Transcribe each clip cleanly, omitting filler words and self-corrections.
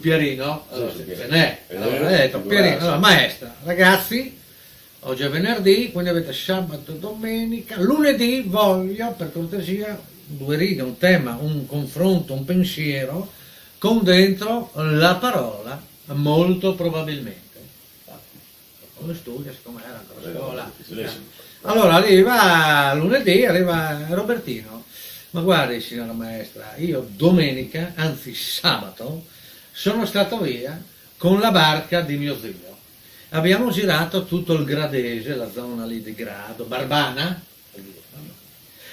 Pierino, allora, Sì, se n'è, allora, ha detto, Pierino, allora, maestra, ragazzi, oggi è venerdì, quindi avete sabato, domenica, lunedì voglio, per cortesia, 2 righe, un tema, un confronto, un pensiero, con dentro la parola molto probabilmente. Come studia, siccome era ancora a scuola. Allora arriva lunedì, arriva Robertino. Ma guardi, signora maestra, io domenica, anzi sabato, sono stato via con la barca di mio zio. Abbiamo girato tutto il Gradese, la zona lì di Grado, Barbana.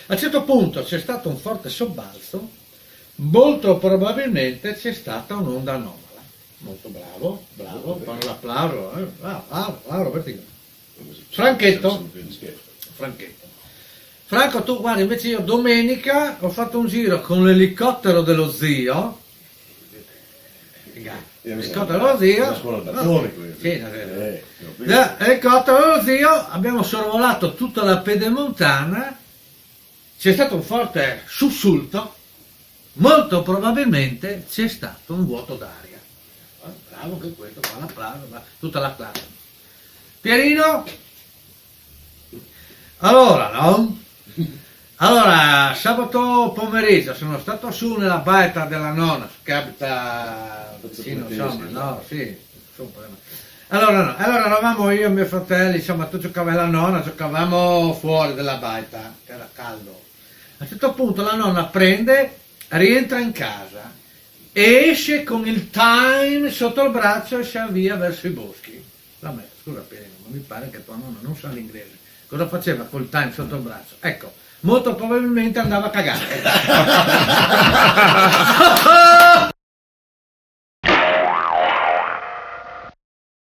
A un certo punto c'è stato un forte sobbalzo, molto probabilmente c'è stata un'onda anomala. Molto bravo, fanno l'applauso, bravo, Robertino. Franchetto. Franco, tu guarda, invece io domenica ho fatto un giro con l'elicottero dello zio. L'elicottero dello zio. L'elicottero dello zio, abbiamo sorvolato tutta la pedemontana, c'è stato un forte sussulto, molto probabilmente c'è stato un vuoto d'aria. Bravo anche questo, fa l'applauso, tutta la classe. Pierino? Allora, no? Allora, sabato pomeriggio sono stato su nella baita della nonna, che abita vicino, insomma, no, sì. Allora, no, allora eravamo io e mio fratello, insomma, tu giocavi alla nonna, giocavamo fuori della baita, che era caldo. A un certo punto la nonna prende, rientra in casa, esce con il Time sotto il braccio e si avvia verso i boschi. Vabbè, scusa Pierino, ma mi pare che tua nonna non sa l'inglese. Cosa faceva col Time sotto il braccio? Ecco, molto probabilmente andava a cagare.